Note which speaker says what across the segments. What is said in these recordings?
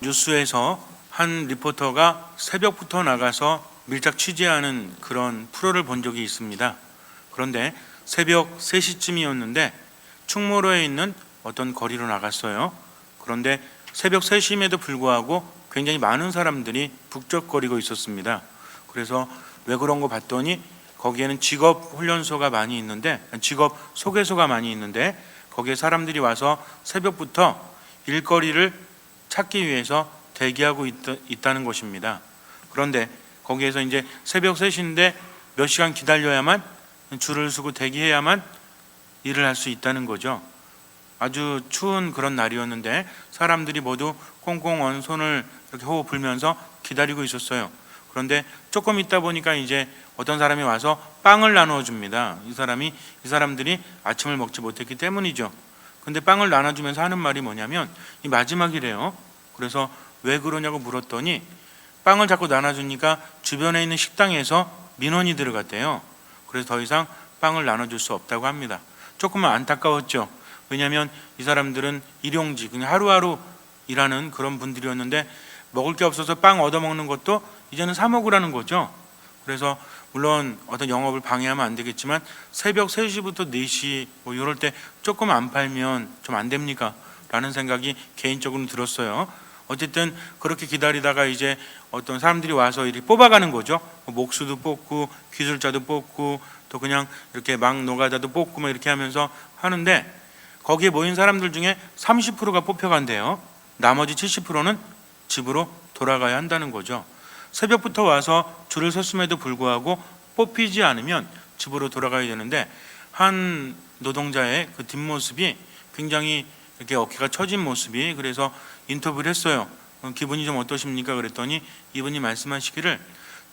Speaker 1: 뉴스에서 한 리포터가 새벽부터 나가서 밀착 취재하는 그런 프로를 본 적이 있습니다. 그런데 새벽 3시쯤이었는데 충무로에 있는 어떤 거리로 나갔어요. 그런데 새벽 3시임에도 불구하고 굉장히 많은 사람들이 북적거리고 있었습니다. 그래서 왜 그런 거 봤더니 거기에는 직업 훈련소가 많이 있는데, 직업 소개소가 많이 있는데 거기에 사람들이 와서 새벽부터 일거리를 찾기 위해서 대기하고 있다는 것입니다. 그런데 거기에서 이제 새벽 3시인데 몇 시간 기다려야만, 줄을 서고 대기해야만 일을 할 수 있다는 거죠. 아주 추운 그런 날이었는데 사람들이 모두 꽁꽁 손을 이렇게 호흡 불면서 기다리고 있었어요. 그런데 조금 있다 보니까 이제 어떤 사람이 와서 빵을 나누어 줍니다. 이 사람들이 아침을 먹지 못했기 때문이죠. 근데 빵을 나눠주면서 하는 말이 뭐냐면 이 마지막이래요. 그래서 왜 그러냐고 물었더니 빵을 자꾸 나눠주니까 주변에 있는 식당에서 민원이 들어갔대요. 그래서 더 이상 빵을 나눠줄 수 없다고 합니다. 조금은 안타까웠죠. 왜냐하면 이 사람들은 일용직, 그냥 하루하루 일하는 그런 분들이었는데 먹을 게 없어서 빵 얻어먹는 것도 이제는 사 먹으라는 거죠. 그래서 물론 어떤 영업을 방해하면 안 되겠지만 새벽 3시부터 4시 뭐 이럴 때 조금 안 팔면 좀 안 됩니까? 라는 생각이 개인적으로 들었어요. 어쨌든 그렇게 기다리다가 이제 어떤 사람들이 와서 이렇게 뽑아가는 거죠. 목수도 뽑고 기술자도 뽑고 또 그냥 이렇게 막 노가다도 뽑고 뭐 이렇게 하면서 하는데 거기에 모인 사람들 중에 30%가 뽑혀간대요. 나머지 70%는 집으로 돌아가야 한다는 거죠. 새벽부터 와서 줄을 섰음에도 불구하고 뽑히지 않으면 집으로 돌아가야 되는데 한 노동자의 그 뒷모습이 굉장히 이렇게 어깨가 처진 모습이, 그래서 인터뷰를 했어요. 기분이 좀 어떠십니까? 그랬더니 이분이 말씀하시기를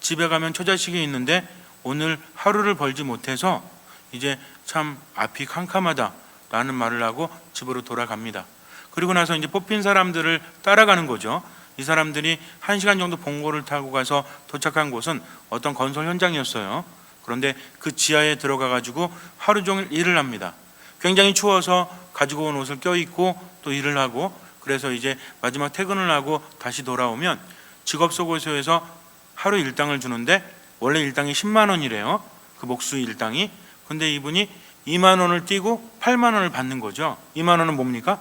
Speaker 1: 집에 가면 처자식이 있는데 오늘 하루를 벌지 못해서 이제 참 앞이 캄캄하다 라는 말을 하고 집으로 돌아갑니다. 그리고 나서 이제 뽑힌 사람들을 따라가는 거죠. 이 사람들이 1시간 정도 봉고를 타고 가서 도착한 곳은 어떤 건설 현장이었어요. 그런데 그 지하에 들어가 가지고 하루 종일 일을 합니다. 굉장히 추워서 가지고 온 옷을 껴입고 또 일을 하고, 그래서 이제 마지막 퇴근을 하고 다시 돌아오면 직업소개소에서 하루 일당을 주는데 원래 일당이 10만 원이래요. 그 목수 일당이. 근데 이분이 2만 원을 띄고 8만 원을 받는 거죠. 2만 원은 뭡니까?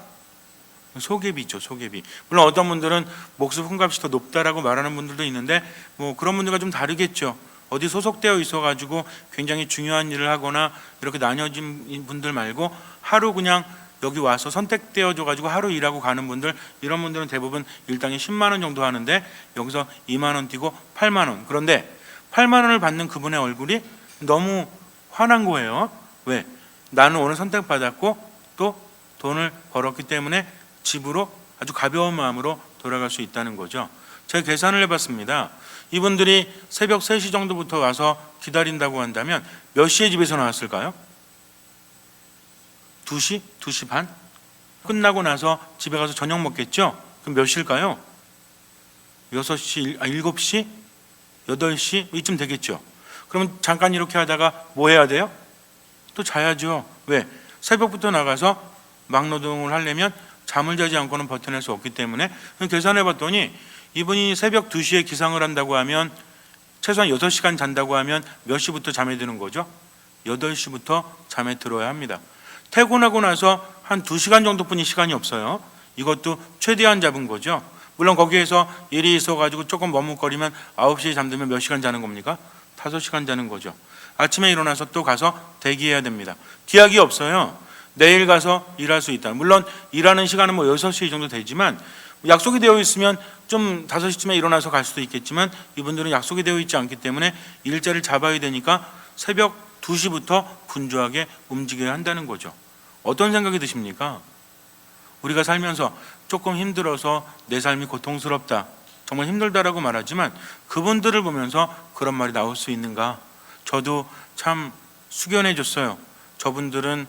Speaker 1: 소개비죠, 소개비. 물론 어떤 분들은 목수 품값이 더 높다라고 말하는 분들도 있는데 뭐 그런 분들과 좀 다르겠죠. 어디 소속되어 있어가지고 굉장히 중요한 일을 하거나 이렇게 나뉘어진 분들 말고 하루 그냥 여기 와서 선택되어져 가지고 하루 일하고 가는 분들, 이런 분들은 대부분 일당이 10만 원 정도 하는데 여기서 2만 원 띄고 8만 원. 그런데 8만 원을 받는 그분의 얼굴이 너무 화난 거예요. 왜? 나는 오늘 선택받았고 또 돈을 벌었기 때문에 집으로 아주 가벼운 마음으로 돌아갈 수 있다는 거죠. 제가 계산을 해봤습니다. 이분들이 새벽 3시 정도부터 와서 기다린다고 한다면 몇 시에 집에서 나왔을까요? 2시? 2시 반? 끝나고 나서 집에 가서 저녁 먹겠죠? 그럼 몇 시일까요? 6시, 7시? 8시? 이쯤 되겠죠. 그러면 잠깐 이렇게 하다가 뭐 해야 돼요? 또 자야죠. 왜? 새벽부터 나가서 막노동을 하려면 잠을 자지 않고는 버텨낼 수 없기 때문에. 계산해 봤더니 이분이 새벽 2시에 기상을 한다고 하면 최소한 6시간 잔다고 하면 몇 시부터 잠에 드는 거죠? 8시부터 잠에 들어야 합니다. 퇴근하고 나서 한 2시간 정도뿐이 시간이 없어요. 이것도 최대한 잡은 거죠. 물론 거기에서 일이 있어가지고 조금 머뭇거리면 9시에 잠들면 몇 시간 자는 겁니까? 5시간 자는 거죠. 아침에 일어나서 또 가서 대기해야 됩니다. 기약이 없어요. 내일 가서 일할 수 있다. 물론 일하는 시간은 뭐 6시 정도 되지만 약속이 되어 있으면 좀 5시쯤에 일어나서 갈 수도 있겠지만 이분들은 약속이 되어 있지 않기 때문에 일자를 잡아야 되니까 새벽 2시부터 분주하게 움직여야 한다는 거죠. 어떤 생각이 드십니까? 우리가 살면서 조금 힘들어서 내 삶이 고통스럽다, 정말 힘들다라고 말하지만 그분들을 보면서 그런 말이 나올 수 있는가? 저도 참 숙연해졌어요. 저분들은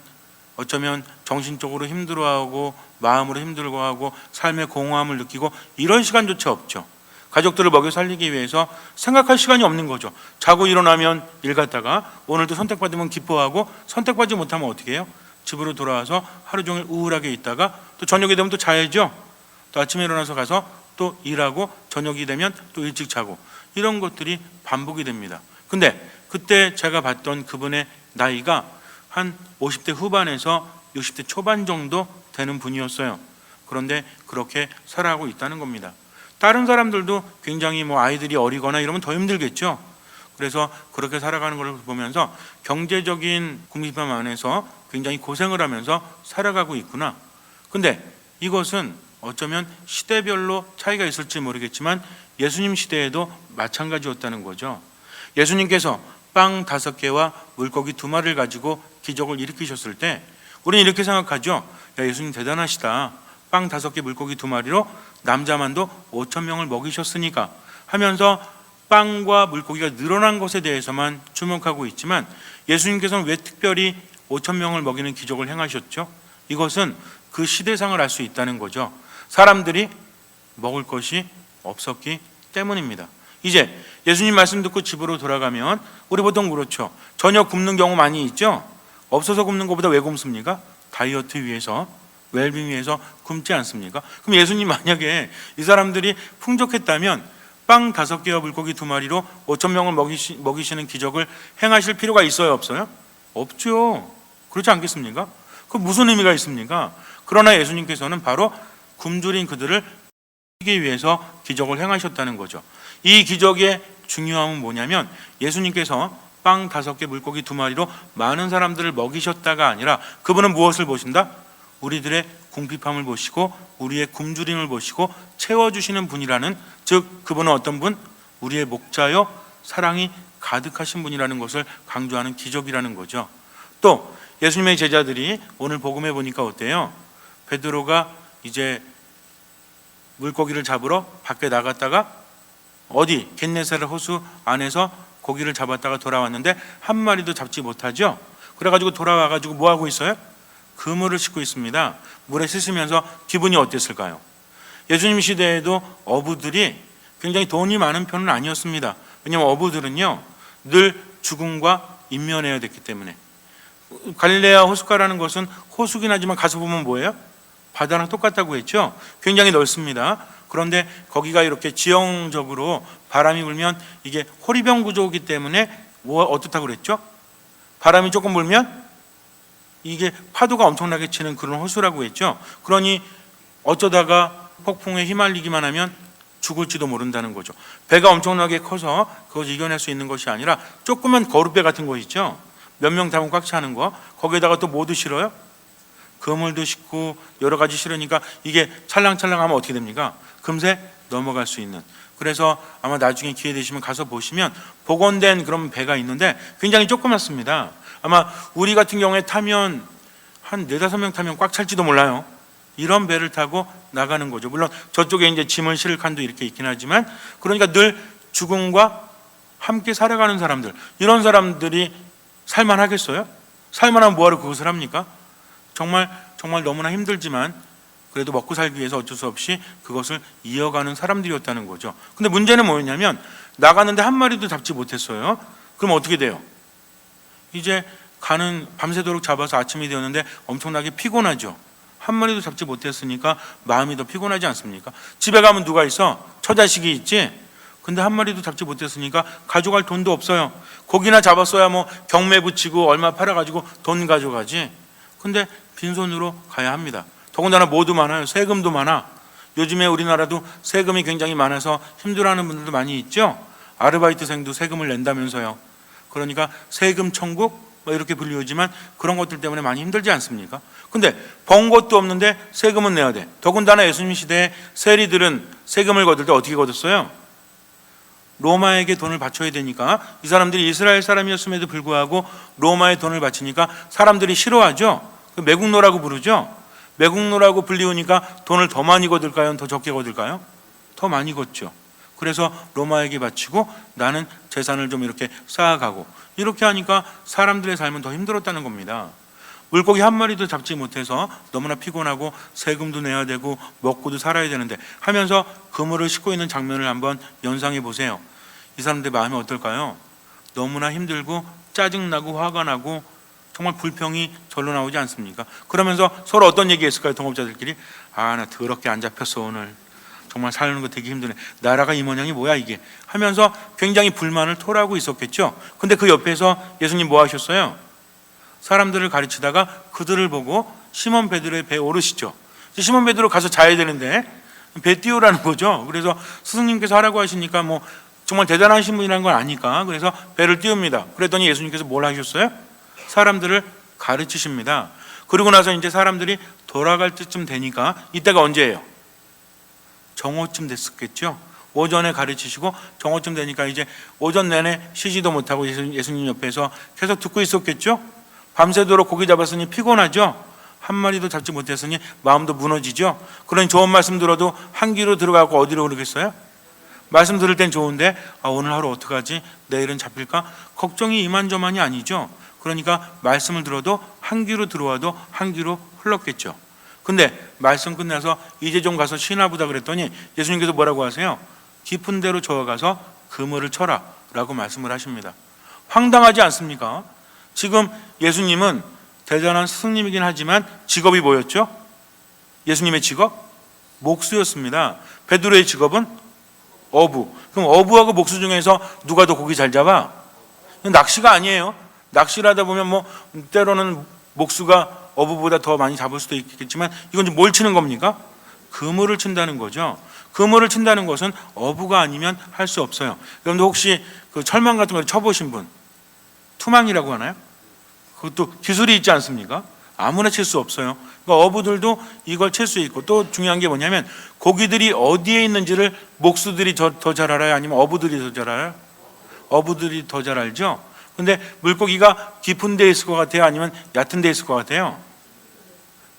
Speaker 1: 어쩌면 정신적으로 힘들어하고 마음으로 힘들어하고 삶의 공허함을 느끼고 이런 시간조차 없죠. 가족들을 먹여 살리기 위해서 생각할 시간이 없는 거죠. 자고 일어나면 일 갔다가 오늘도 선택받으면 기뻐하고 선택받지 못하면 어떻게 해요? 집으로 돌아와서 하루 종일 우울하게 있다가 또 저녁에 되면 또 자야죠. 또 아침에 일어나서 가서 또 일하고 저녁이 되면 또 일찍 자고 이런 것들이 반복이 됩니다. 근데 그때 제가 봤던 그분의 나이가 한 50대 후반에서 60대 초반 정도 되는 분이었어요. 그런데 그렇게 살아가고 있다는 겁니다. 다른 사람들도 굉장히 아이들이 어리거나 이러면 더 힘들겠죠. 그래서 그렇게 살아가는 걸 보면서 경제적인 궁핍함 안에서 굉장히 고생을 하면서 살아가고 있구나. 근데 이것은 어쩌면 시대별로 차이가 있을지 모르겠지만 예수님 시대에도 마찬가지였다는 거죠. 예수님께서 빵 5개와 물고기 2마리를 가지고 기적을 일으키셨을 때 우리는 이렇게 생각하죠. 야, 예수님 대단하시다. 빵 5개 물고기 2마리로 남자만도 5,000명을 먹이셨으니까 하면서 빵과 물고기가 늘어난 것에 대해서만 주목하고 있지만 예수님께서는 왜 특별히 5,000명을 먹이는 기적을 행하셨죠? 이것은 그 시대상을 알 수 있다는 거죠. 사람들이 먹을 것이 없었기 때문입니다. 이제 예수님 말씀 듣고 집으로 돌아가면 우리 보통 그렇죠. 저녁 굶는 경우 많이 있죠. 없어서 굶는 것보다 왜 굶습니까? 다이어트 위해서, 웰빙 위해서 굶지 않습니까? 그럼 예수님 만약에 이 사람들이 풍족했다면 빵 5개와 물고기 2마리로 5,000명을 먹이시는 기적을 행하실 필요가 있어요, 없어요? 없죠. 그렇지 않겠습니까? 그 무슨 의미가 있습니까? 그러나 예수님께서는 바로 굶주린 그들을 먹이기 위해서 기적을 행하셨다는 거죠. 이 기적의 중요함은 뭐냐면 예수님께서 빵 5개 물고기 2마리로 많은 사람들을 먹이셨다가 아니라 그분은 무엇을 보신다? 우리들의 궁핍함을 보시고 우리의 굶주림을 보시고 채워주시는 분이라는, 즉 그분은 어떤 분? 우리의 목자요 사랑이 가득하신 분이라는 것을 강조하는 기적이라는 거죠. 또 예수님의 제자들이 오늘 복음에 보니까 어때요? 베드로가 이제 물고기를 잡으러 밖에 나갔다가 어디 겟네사렛 호수 안에서 고기를 잡았다가 돌아왔는데 한 마리도 잡지 못하죠. 그래가지고 돌아와가지고 뭐 하고 있어요? 그물을 싣고 있습니다. 물에 씻으면서 기분이 어땠을까요? 예수님 시대에도 어부들이 굉장히 돈이 많은 편은 아니었습니다. 왜냐하면 어부들은요 늘 죽음과 인면해야 됐기 때문에. 갈릴레아 호숫가라는 것은 호수긴 하지만 가서 보면 뭐예요? 바다랑 똑같다고 했죠. 굉장히 넓습니다. 그런데 거기가 이렇게 지형적으로 바람이 불면 이게 호리병 구조이기 때문에 어떻다고 그랬죠? 바람이 조금 불면 이게 파도가 엄청나게 치는 그런 호수라고 했죠. 그러니 어쩌다가 폭풍에 휘말리기만 하면 죽을지도 모른다는 거죠. 배가 엄청나게 커서 그것을 이겨낼 수 있는 것이 아니라 조그만 거룻배 같은 거 있죠. 몇 명 타면 꽉 차는 거. 거기에다가 또 뭐도 실어요? 그물도 싣고 여러 가지 실으니까 이게 찰랑찰랑하면 어떻게 됩니까? 금세 넘어갈 수 있는. 그래서 아마 나중에 기회 되시면 가서 보시면 복원된 그런 배가 있는데 굉장히 조그맣습니다. 아마 우리 같은 경우에 타면 한 4-5명 타면 꽉 찰지도 몰라요. 이런 배를 타고 나가는 거죠. 물론 저쪽에 이제 짐을 실을 칸도 이렇게 있긴 하지만, 그러니까 늘 죽음과 함께 살아가는 사람들, 이런 사람들이 살만하겠어요? 살만하면 뭐하러 그것을 합니까? 정말 너무나 힘들지만 그래도 먹고 살기 위해서 어쩔 수 없이 그것을 이어가는 사람들이었다는 거죠. 근데 문제는 뭐였냐면 나가는데 한 마리도 잡지 못했어요. 그럼 어떻게 돼요? 이제 가는 밤새도록 잡아서 아침이 되었는데 엄청나게 피곤하죠. 한 마리도 잡지 못했으니까 마음이 더 피곤하지 않습니까? 집에 가면 누가 있어? 처자식이 있지? 근데 한 마리도 잡지 못했으니까 가져갈 돈도 없어요. 고기나 잡았어야 뭐 경매 붙이고 얼마 팔아가지고 돈 가져가지. 근데 빈손으로 가야 합니다. 더군다나 뭐도 많아요. 세금도 많아. 요즘에 우리나라도 세금이 굉장히 많아서 힘들어하는 분들도 많이 있죠. 아르바이트생도 세금을 낸다면서요. 그러니까 세금 천국 이렇게 불리우지만 그런 것들 때문에 많이 힘들지 않습니까? 근데 번 것도 없는데 세금은 내야 돼. 더군다나 예수님 시대에 세리들은 세금을 거둘 때 어떻게 거뒀어요? 로마에게 돈을 바쳐야 되니까. 이 사람들이 이스라엘 사람이었음에도 불구하고 로마에 돈을 바치니까 사람들이 싫어하죠. 매국노라고 부르죠. 매국노라고 불리우니까 돈을 더 많이 거둘까요? 더 적게 거둘까요? 더 많이 걷죠. 그래서 로마에게 바치고 나는 재산을 좀 이렇게 쌓아가고, 이렇게 하니까 사람들의 삶은 더 힘들었다는 겁니다. 물고기 한 마리도 잡지 못해서 너무나 피곤하고 세금도 내야 되고 먹고도 살아야 되는데 하면서 그물을 싣고 있는 장면을 한번 연상해 보세요. 이 사람들의 마음이 어떨까요? 너무나 힘들고 짜증나고 화가 나고 정말 불평이 절로 나오지 않습니까? 그러면서 서로 어떤 얘기했을까요? 동업자들끼리. 아, 나 더럽게 안 잡혔어 오늘. 정말 사는 거 되게 힘드네. 나라가 이 모양이 뭐야 이게 하면서 굉장히 불만을 토로하고 있었겠죠. 근데 그 옆에서 예수님 뭐 하셨어요? 사람들을 가르치다가 그들을 보고 시몬 베드로의 배에 오르시죠. 시몬 베드로 가서 자야 되는데 배 띄우라는 거죠. 그래서 스승님께서 하라고 하시니까 뭐 정말 대단하신 분이라는 걸 아니까 그래서 배를 띄웁니다. 그랬더니 예수님께서 뭘 하셨어요? 사람들을 가르치십니다. 그리고 나서 이제 사람들이 돌아갈 때쯤 되니까 이때가 언제예요? 정오쯤 됐었겠죠. 오전에 가르치시고 정오쯤 되니까 이제 오전 내내 쉬지도 못하고 예수님 옆에서 계속 듣고 있었겠죠. 밤새도록 고기 잡았으니 피곤하죠. 한 마리도 잡지 못했으니 마음도 무너지죠. 그러니 좋은 말씀 들어도 한 귀로 들어가고 어디로 오르겠어요? 말씀 들을 땐 좋은데 오늘 하루 어떡하지? 내일은 잡힐까? 걱정이 이만저만이 아니죠. 그러니까 말씀을 들어도 한 귀로 들어와도 한 귀로 흘렀겠죠. 근데 말씀 끝나서 이제 좀 가서 쉬나 보다 그랬더니 예수님께서 뭐라고 하세요? 깊은 데로 저어가서 그물을 쳐라 라고 말씀을 하십니다. 황당하지 않습니까? 지금 예수님은 대단한 스승님이긴 하지만 직업이 뭐였죠? 예수님의 직업? 목수였습니다. 베드로의 직업은 어부. 그럼 어부하고 목수 중에서 누가 더 고기 잘 잡아? 낚시가 아니에요. 낚시를 하다 보면 뭐 때로는 목수가 어부보다 더 많이 잡을 수도 있겠지만 이건 뭘 치는 겁니까? 그물을 친다는 거죠. 그물을 친다는 것은 어부가 아니면 할 수 없어요. 여러분들 혹시 그 철망 같은 거 쳐보신 분? 투망이라고 하나요? 그것도 기술이 있지 않습니까? 아무나 칠 수 없어요. 그러니까 어부들도 이걸 칠 수 있고 또 중요한 게 뭐냐면 고기들이 어디에 있는지를 목수들이 더 잘 알아요? 아니면 어부들이 더 잘 알아요? 어부들이 더 잘 알죠? 근데 물고기가 깊은 데에 있을 것 같아요? 아니면 얕은 데에 있을 것 같아요?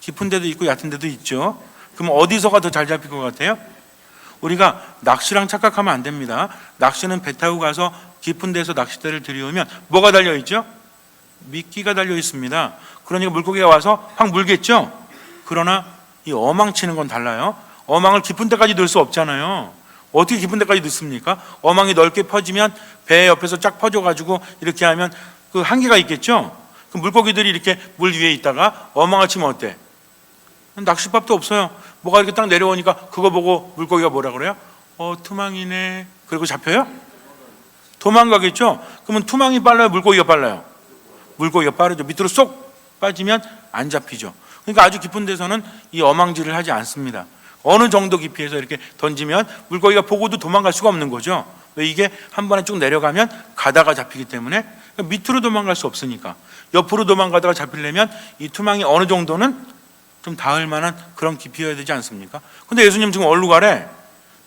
Speaker 1: 깊은 데도 있고 얕은 데도 있죠. 그럼 어디서가 더 잘 잡힐 것 같아요? 우리가 낚시랑 착각하면 안 됩니다. 낚시는 배 타고 가서 깊은 데서 낚싯대를 들여오면 뭐가 달려있죠? 미끼가 달려 있습니다. 그러니까 물고기가 와서 확 물겠죠. 그러나 이 어망 치는 건 달라요. 어망을 깊은 데까지 넣을 수 없잖아요. 어떻게 깊은 데까지 넣습니까? 어망이 넓게 퍼지면 배 옆에서 쫙 퍼져가지고 이렇게 하면 그 한계가 있겠죠. 그 물고기들이 이렇게 물 위에 있다가 어망을 치면 어때? 낚싯밥도 없어요. 뭐가 이렇게 딱 내려오니까 그거 보고 물고기가 뭐라 그래요? 투망이네. 그리고 잡혀요? 도망가겠죠. 그러면 투망이 빨라요? 물고기가 빨라요? 물고기가 빠르죠. 밑으로 쏙 빠지면 안 잡히죠. 그러니까 아주 깊은 데서는 이 어망질을 하지 않습니다. 어느 정도 깊이에서 이렇게 던지면 물고기가 보고도 도망갈 수가 없는 거죠. 왜? 이게 한 번에 쭉 내려가면 가다가 잡히기 때문에. 밑으로 도망갈 수 없으니까. 옆으로 도망가다가 잡히려면 이 투망이 어느 정도는 좀 닿을 만한 그런 깊이여야 되지 않습니까? 근데 예수님 지금 어디로 가래?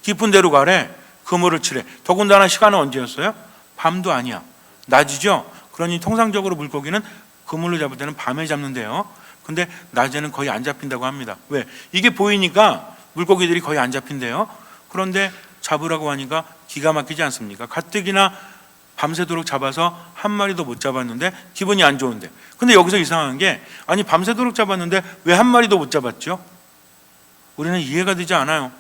Speaker 1: 깊은 데로 가래. 그물을 치래. 더군다나 시간은 언제였어요? 밤도 아니야. 낮이죠. 그러니 통상적으로 물고기는 그물로 잡을 때는 밤에 잡는데요. 근데 낮에는 거의 안 잡힌다고 합니다. 왜? 이게 보이니까 물고기들이 거의 안 잡힌대요. 그런데 잡으라고 하니까 기가 막히지 않습니까? 가뜩이나 밤새도록 잡아서 한 마리도 못 잡았는데 기분이 안 좋은데. 근데 여기서 이상한 게 아니 밤새도록 잡았는데 왜 한 마리도 못 잡았죠? 우리는 이해가 되지 않아요.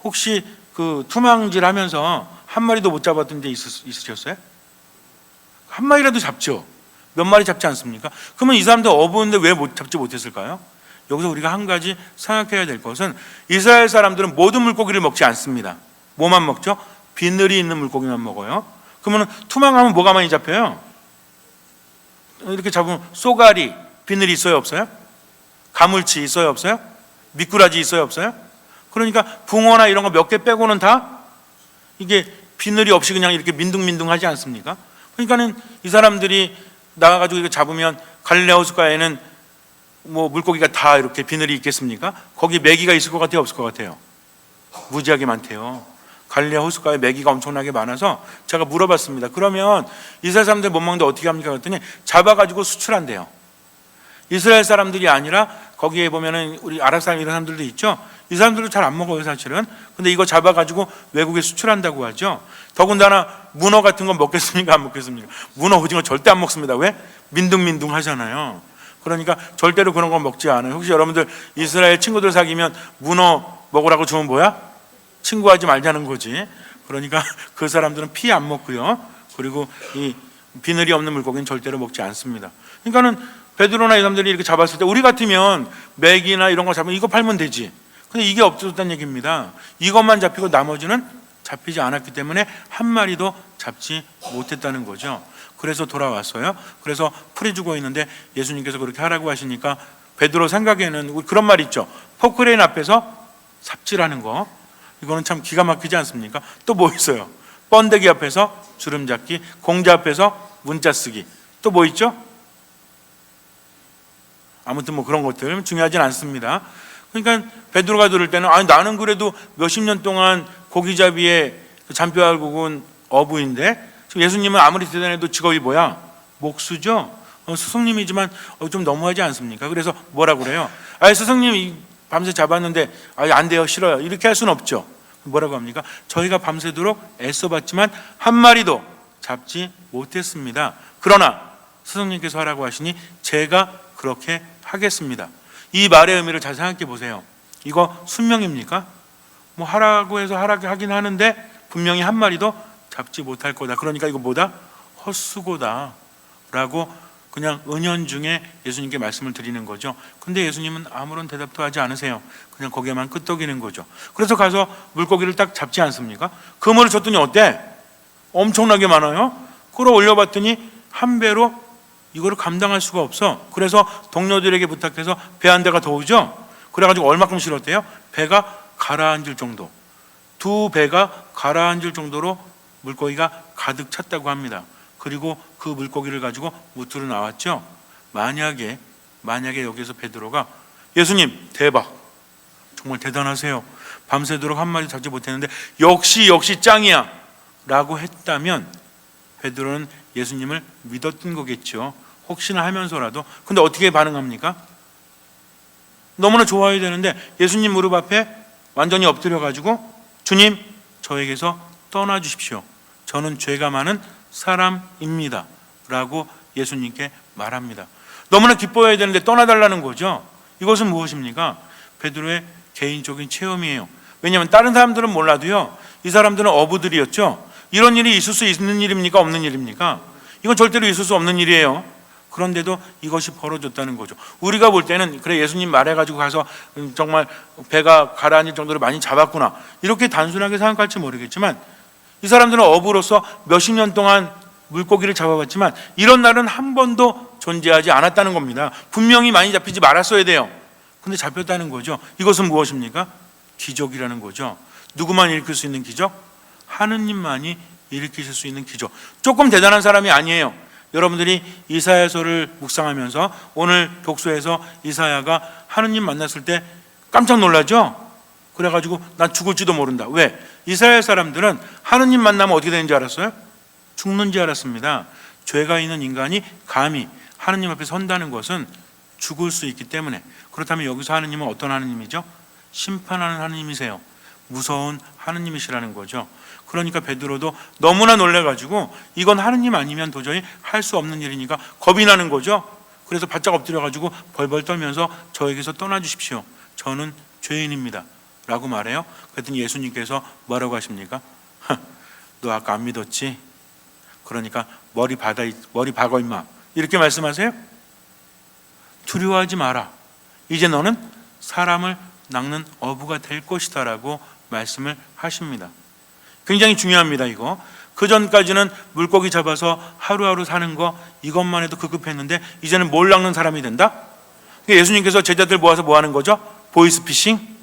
Speaker 1: 혹시 그 투망질 하면서 한 마리도 못 잡았던 데 있으셨어요? 한 마리라도 잡죠. 몇 마리 잡지 않습니까? 그러면 이 사람들 어부인데 왜 잡지 못했을까요? 여기서 우리가 한 가지 생각해야 될 것은 이스라엘 사람들은 모든 물고기를 먹지 않습니다. 뭐만 먹죠? 비늘이 있는 물고기만 먹어요. 그러면 투망하면 뭐가 많이 잡혀요? 이렇게 잡으면 쏘가리, 비늘이 있어요 없어요? 가물치 있어요 없어요? 미꾸라지 있어요 없어요? 그러니까 붕어나 이런 거 몇 개 빼고는 다 이게 비늘이 없이 그냥 이렇게 민둥민둥하지 않습니까? 그러니까는 이 사람들이 나가가지고 이거 잡으면 갈릴레아 호숫가에는 뭐 물고기가 다 이렇게 비늘이 있겠습니까? 거기 메기가 있을 것 같아요 없을 것 같아요? 무지하게 많대요. 갈릴레아 호숫가에 메기가 엄청나게 많아서 제가 물어봤습니다. 그러면 이스라엘 사람들 못 먹는데 어떻게 합니까? 그랬더니 잡아가지고 수출한대요. 이스라엘 사람들이 아니라 거기에 보면은 우리 아랍 사람 이런 사람들도 있죠. 이 사람들도 잘 안 먹어요 사실은. 근데 이거 잡아가지고 외국에 수출한다고 하죠. 더군다나 문어 같은 건 먹겠습니까 안 먹겠습니까? 문어 오징어 절대 안 먹습니다. 왜? 민둥민둥 하잖아요. 그러니까 절대로 그런 건 먹지 않아요. 혹시 여러분들 이스라엘 친구들 사귀면 문어 먹으라고 주면 뭐야? 친구하지 말자는 거지. 그러니까 그 사람들은 피 안 먹고요. 그리고 이 비늘이 없는 물고기는 절대로 먹지 않습니다. 그러니까는 베드로나 이 사람들이 이렇게 잡았을 때 우리 같으면 맥이나 이런 거 잡으면 이거 팔면 되지. 근데 이게 없어졌다는 얘기입니다. 이것만 잡히고 나머지는 잡히지 않았기 때문에 한 마리도 잡지 못했다는 거죠. 그래서 돌아왔어요. 그래서 풀이 죽어 있는데 예수님께서 그렇게 하라고 하시니까 베드로 생각에는 그런 말 있죠. 포크레인 앞에서 삽질하는 거, 이거는 참 기가 막히지 않습니까? 또 뭐 있어요? 번데기 앞에서 주름 잡기, 공자 앞에서 문자 쓰기, 또 뭐 있죠? 아무튼 뭐 그런 것들 중요하진 않습니다. 그러니까 베드로가 들을 때는 아니 나는 그래도 몇십 년 동안 고기잡이의 잔뼈알 굽은 어부인데 지금 예수님은 아무리 대단해도 직업이 뭐야? 목수죠. 스승님이지만 좀 너무하지 않습니까? 그래서 뭐라 그래요? 스승님 밤새 잡았는데 안 돼요, 싫어요, 이렇게 할 수는 없죠. 뭐라고 합니까? 저희가 밤새도록 애써봤지만 한 마리도 잡지 못했습니다. 그러나 스승님께서 하라고 하시니 제가 그렇게 하겠습니다. 이 말의 의미를 잘 생각해 보세요. 이거 순명입니까? 뭐 하라고 해서 하긴 하는데 분명히 한 마리도 잡지 못할 거다. 그러니까 이거 뭐다? 헛수고다 라고 그냥 은연중에 예수님께 말씀을 드리는 거죠. 근데 예수님은 아무런 대답도 하지 않으세요. 그냥 거기에만 끄떡이는 거죠. 그래서 가서 물고기를 딱 잡지 않습니까? 그물을 쳤더니 어때? 엄청나게 많아요. 끌어올려 봤더니 한 배로 이거를 감당할 수가 없어. 그래서 동료들에게 부탁해서 배 한 대가 더 오죠. 그래가지고 얼마큼 실었대요? 배가 가라앉을 정도, 두 배가 가라앉을 정도로 물고기가 가득 찼다고 합니다. 그리고 그 물고기를 가지고 무트로 나왔죠. 만약에 여기서 베드로가 예수님 대박, 정말 대단하세요, 밤새도록 한 마리 잡지 못했는데 역시 짱이야 라고 했다면 베드로는 예수님을 믿었던 거겠죠. 혹시나 하면서라도. 근데 어떻게 반응합니까? 너무나 좋아야 되는데 예수님 무릎 앞에 완전히 엎드려 가지고 주님, 저에게서 떠나 주십시오. 저는 죄가 많은 사람입니다 라고 예수님께 말합니다. 너무나 기뻐해야 되는데 떠나달라는 거죠. 이것은 무엇입니까? 베드로의 개인적인 체험이에요. 왜냐하면 다른 사람들은 몰라도요, 이 사람들은 어부들이었죠. 이런 일이 있을 수 있는 일입니까? 없는 일입니까? 이건 절대로 있을 수 없는 일이에요. 그런데도 이것이 벌어졌다는 거죠. 우리가 볼 때는 그래 예수님 말해가지고 가서 정말 배가 가라앉을 정도로 많이 잡았구나, 이렇게 단순하게 생각할지 모르겠지만 이 사람들은 어부로서 몇십 년 동안 물고기를 잡아봤지만 이런 날은 한 번도 존재하지 않았다는 겁니다. 분명히 많이 잡히지 말았어야 돼요. 근데 잡혔다는 거죠. 이것은 무엇입니까? 기적이라는 거죠. 누구만 일으킬 수 있는 기적? 하느님만이 일으키실 수 있는 기적. 조금 대단한 사람이 아니에요. 여러분들이 이사야서를 묵상하면서 오늘 독서에서 이사야가 하느님 만났을 때 깜짝 놀라죠? 그래가지고 난 죽을지도 모른다. 왜? 이스라엘 사람들은 하느님 만나면 어떻게 되는지 알았어요? 죽는지 알았습니다. 죄가 있는 인간이 감히 하느님 앞에 선다는 것은 죽을 수 있기 때문에. 그렇다면 여기서 하느님은 어떤 하느님이죠? 심판하는 하느님이세요. 무서운 하느님이시라는 거죠. 그러니까 베드로도 너무나 놀래가지고 이건 하느님 아니면 도저히 할 수 없는 일이니까 겁이 나는 거죠. 그래서 바짝 엎드려가지고 벌벌 떨면서 저에게서 떠나주십시오, 저는 죄인입니다 라고 말해요. 그랬더니 예수님께서 뭐라고 하십니까? 너 아까 안 믿었지? 그러니까 머리 박어 임마, 이렇게 말씀하세요. 두려워하지 마라, 이제 너는 사람을 낚는 어부가 될 것이다 라고 말씀을 하십니다. 굉장히 중요합니다. 이거 그 전까지는 물고기 잡아서 하루하루 사는 거 이것만 해도 급급했는데 이제는 뭘 낚는 사람이 된다? 예수님께서 제자들 모아서 뭐 하는 거죠? 보이스피싱?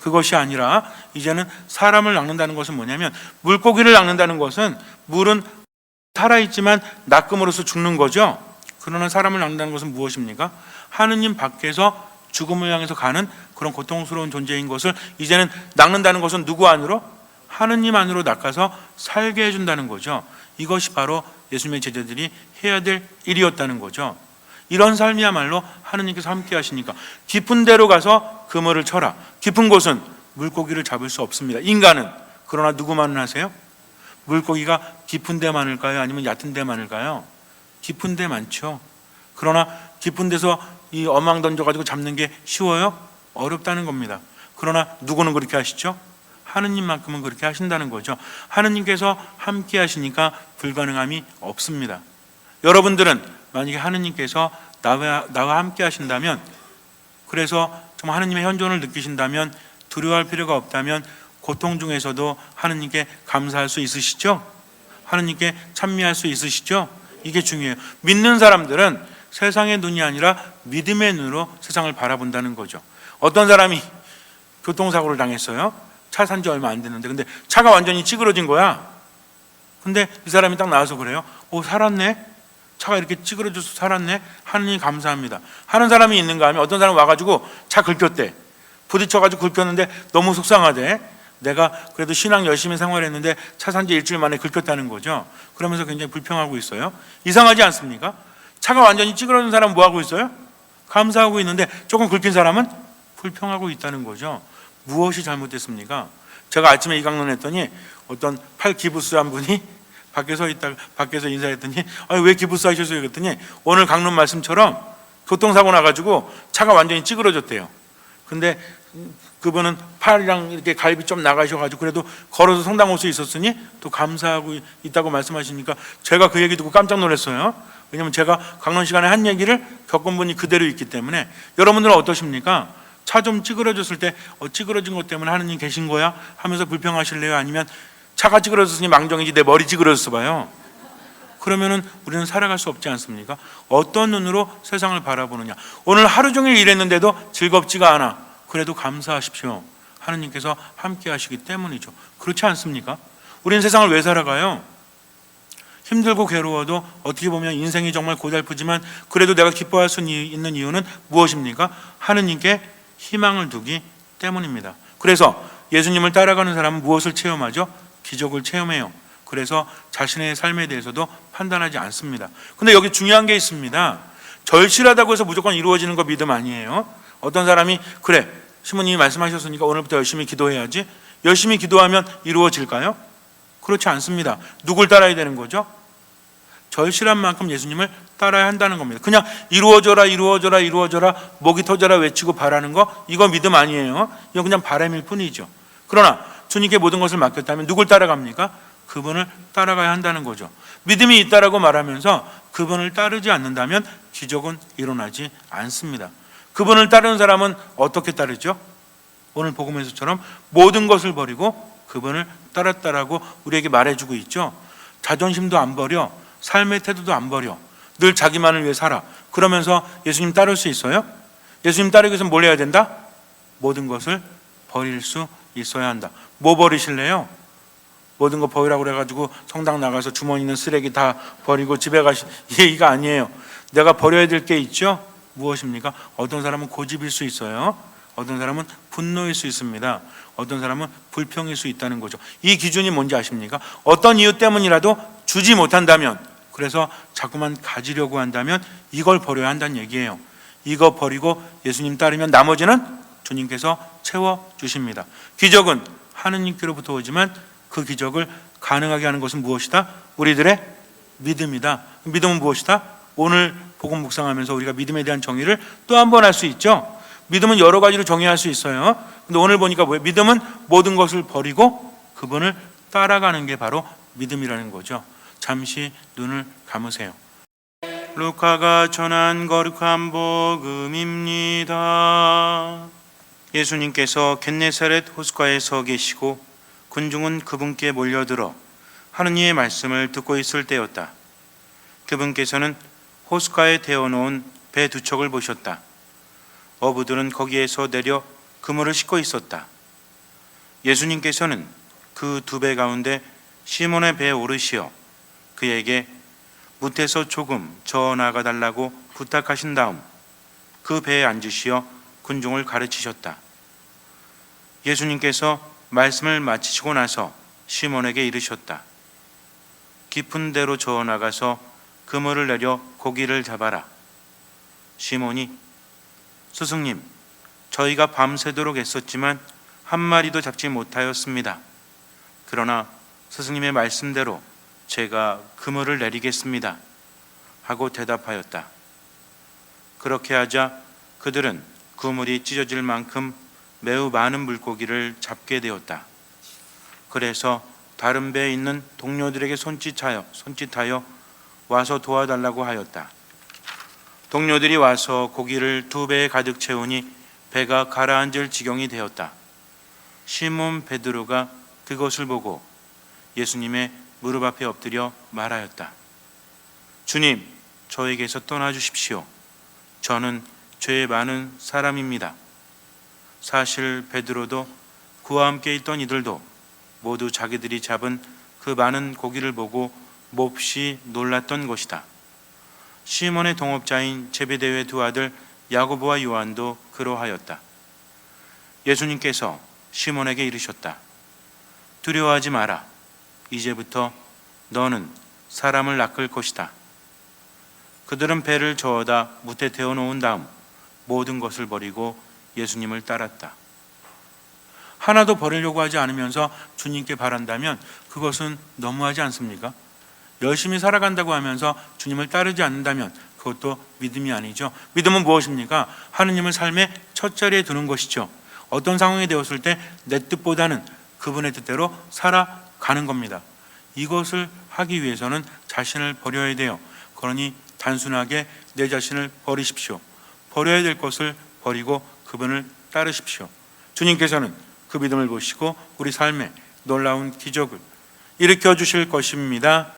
Speaker 1: 그것이 아니라 이제는 사람을 낚는다는 것은 뭐냐면, 물고기를 낚는다는 것은 물은 살아있지만 낚음으로써 죽는 거죠. 그러나 사람을 낚는다는 것은 무엇입니까? 하느님 밖에서 죽음을 향해서 가는 그런 고통스러운 존재인 것을 이제는 낚는다는 것은 누구 안으로? 하느님 안으로 낚아서 살게 해준다는 거죠. 이것이 바로 예수님의 제자들이 해야 될 일이었다는 거죠. 이런 삶이야말로 하느님께서 함께 하시니까 깊은 데로 가서 그물을 쳐라. 깊은 곳은 물고기를 잡을 수 없습니다. 인간은. 그러나 누구만은 하세요? 물고기가 깊은 데 많을까요? 아니면 얕은 데 많을까요? 깊은 데 많죠. 그러나 깊은 데서 이 어망 던져가지고 잡는 게 쉬워요? 어렵다는 겁니다. 그러나 누구는 그렇게 하시죠? 하느님만큼은 그렇게 하신다는 거죠. 하느님께서 함께 하시니까 불가능함이 없습니다. 여러분들은 만약에 하느님께서 나와 함께 하신다면, 그래서 정말 하느님의 현존을 느끼신다면, 두려워할 필요가 없다면 고통 중에서도 하느님께 감사할 수 있으시죠? 하느님께 찬미할 수 있으시죠? 이게 중요해요. 믿는 사람들은 세상의 눈이 아니라 믿음의 눈으로 세상을 바라본다는 거죠. 어떤 사람이 교통사고를 당했어요. 차 산 지 얼마 안 됐는데, 근데 차가 완전히 찌그러진 거야. 근데 이 사람이 딱 나와서 그래요. 살았네? 차가 이렇게 찌그러져서 살았네? 하느님 감사합니다 하는 사람이 있는가 하면, 어떤 사람이 와가지고 차 긁혔대. 부딪혀가지고 긁혔는데 너무 속상하대. 내가 그래도 신앙 열심히 생활했는데 차 산 지 일주일 만에 긁혔다는 거죠. 그러면서 굉장히 불평하고 있어요. 이상하지 않습니까? 차가 완전히 찌그러진 사람은 뭐하고 있어요? 감사하고 있는데 조금 긁힌 사람은 불평하고 있다는 거죠. 무엇이 잘못됐습니까? 제가 아침에 이 강론했더니 어떤 팔 기부스 한 분이 밖에서 인사했더니 왜 기부스 하셨어요? 그랬더니 오늘 강론 말씀처럼 교통사고 나가지고 차가 완전히 찌그러졌대요. 근데 그분은 팔이랑 이렇게 갈비 좀 나가셔가지고 그래도 걸어서 성당 올 수 있었으니 또 감사하고 있다고 말씀하시니까 제가 그 얘기 듣고 깜짝 놀랐어요. 왜냐면 제가 강론 시간에 한 얘기를 겪은 분이 그대로 있기 때문에. 여러분들은 어떠십니까? 차 좀 찌그러졌을 때 찌그러진 것 때문에 하느님 계신 거야? 하면서 불평하실래요? 아니면 차가 찌그러졌으니 망정이지 내 머리 찌그러졌어 봐요. 그러면은 우리는 살아갈 수 없지 않습니까? 어떤 눈으로 세상을 바라보느냐. 오늘 하루 종일 일했는데도 즐겁지가 않아. 그래도 감사하십시오. 하느님께서 함께 하시기 때문이죠. 그렇지 않습니까? 우리는 세상을 왜 살아가요? 힘들고 괴로워도 어떻게 보면 인생이 정말 고달프지만 그래도 내가 기뻐할 수 있는 이유는 무엇입니까? 하느님께 희망을 두기 때문입니다. 그래서 예수님을 따라가는 사람은 무엇을 체험하죠? 기적을 체험해요. 그래서 자신의 삶에 대해서도 판단하지 않습니다. 근데 여기 중요한 게 있습니다. 절실하다고 해서 무조건 이루어지는 거 믿음 아니에요. 어떤 사람이 그래, 시모님이 말씀하셨으니까 오늘부터 열심히 기도해야지. 열심히 기도하면 이루어질까요? 그렇지 않습니다. 누굴 따라야 되는 거죠? 절실한 만큼 예수님을 따라야 한다는 겁니다. 그냥 이루어져라 이루어져라 이루어져라 목이 터져라 외치고 바라는 거, 이거 믿음 아니에요. 이거 그냥 바람일 뿐이죠. 그러나 주님께 모든 것을 맡겼다면 누굴 따라갑니까? 그분을 따라가야 한다는 거죠. 믿음이 있다라고 말하면서 그분을 따르지 않는다면 기적은 일어나지 않습니다. 그분을 따르는 사람은 어떻게 따르죠? 오늘 복음에서처럼 모든 것을 버리고 그분을 따랐다라고 우리에게 말해주고 있죠. 자존심도 안 버려, 삶의 태도도 안 버려, 늘 자기만을 위해 살아. 그러면서 예수님 따를 수 있어요? 예수님 따르기 위해서 뭘 해야 된다? 모든 것을 버릴 수 있어야 한다. 뭐 버리실래요? 모든 거 버리라고 그래가지고 성당 나가서 주머니 있는 쓰레기 다 버리고 집에 가시, 얘기가 아니에요. 내가 버려야 될 게 있죠? 무엇입니까? 어떤 사람은 고집일 수 있어요. 어떤 사람은 분노일 수 있습니다. 어떤 사람은 불평일 수 있다는 거죠. 이 기준이 뭔지 아십니까? 어떤 이유 때문이라도 주지 못한다면, 그래서 자꾸만 가지려고 한다면 이걸 버려야 한다는 얘기예요. 이거 버리고 예수님 따르면 나머지는 주님께서 채워주십니다. 기적은 하느님께로부터 오지만 그 기적을 가능하게 하는 것은 무엇이다? 우리들의 믿음이다. 믿음은 무엇이다? 오늘 복음 묵상하면서 우리가 믿음에 대한 정의를 또 한 번 할 수 있죠. 믿음은 여러 가지로 정의할 수 있어요. 근데 오늘 보니까 뭐예요? 믿음은 모든 것을 버리고 그분을 따라가는 게 바로 믿음이라는 거죠. 잠시 눈을 감으세요. 루카가 전한 거룩한 복음입니다. 예수님께서 겟네사렛 호숫가에 서 계시고 군중은 그분께 몰려들어 하느님의 말씀을 듣고 있을 때였다. 그분께서는 호숫가에 태워놓은 배 두 척을 보셨다. 어부들은 거기에서 내려 그물을 싣고 있었다. 예수님께서는 그 두 배 가운데 시몬의 배에 오르시어 그에게 무태서 조금 저 나가 달라고 부탁하신 다음 그 배에 앉으시어 군중을 가르치셨다. 예수님께서 말씀을 마치시고 나서 시몬에게 이르셨다. 깊은 데로 저어 나가서 그물을 내려 고기를 잡아라. 시몬이 스승님, 저희가 밤새도록 애썼지만 한 마리도 잡지 못하였습니다. 그러나 스승님의 말씀대로 제가 그물을 내리겠습니다. 하고 대답하였다. 그렇게 하자 그들은 그물이 찢어질 만큼 매우 많은 물고기를 잡게 되었다. 그래서 다른 배에 있는 동료들에게 손짓하여 와서 도와달라고 하였다. 동료들이 와서 고기를 두 배에 가득 채우니 배가 가라앉을 지경이 되었다. 시몬 베드로가 그것을 보고 예수님의 무릎 앞에 엎드려 말하였다. 주님, 저에게서 떠나주십시오. 저는 죄 많은 사람입니다. 사실 베드로도 그와 함께 있던 이들도 모두 자기들이 잡은 그 많은 고기를 보고 몹시 놀랐던 것이다. 시몬의 동업자인 제베데의 두 아들 야고보와 요한도 그러하였다. 예수님께서 시몬에게 이르셨다. 두려워하지 마라. 이제부터 너는 사람을 낚을 것이다. 그들은 배를 저어다 무태 태워 놓은 다음 모든 것을 버리고 예수님을 따랐다. 하나도 버리려고 하지 않으면서 주님께 바란다면 그것은 너무하지 않습니까? 열심히 살아간다고 하면서 주님을 따르지 않는다면 그것도 믿음이 아니죠. 믿음은 무엇입니까? 하느님을 삶의 첫 자리에 두는 것이죠. 어떤 상황이 되었을 때 내 뜻보다는 그분의 뜻대로 살아가는 겁니다. 이것을 하기 위해서는 자신을 버려야 돼요. 그러니 단순하게 내 자신을 버리십시오. 버려야 될 것을 버리고 그분을 따르십시오. 주님께서는 그 믿음을 보시고 우리 삶에 놀라운 기적을 일으켜 주실 것입니다.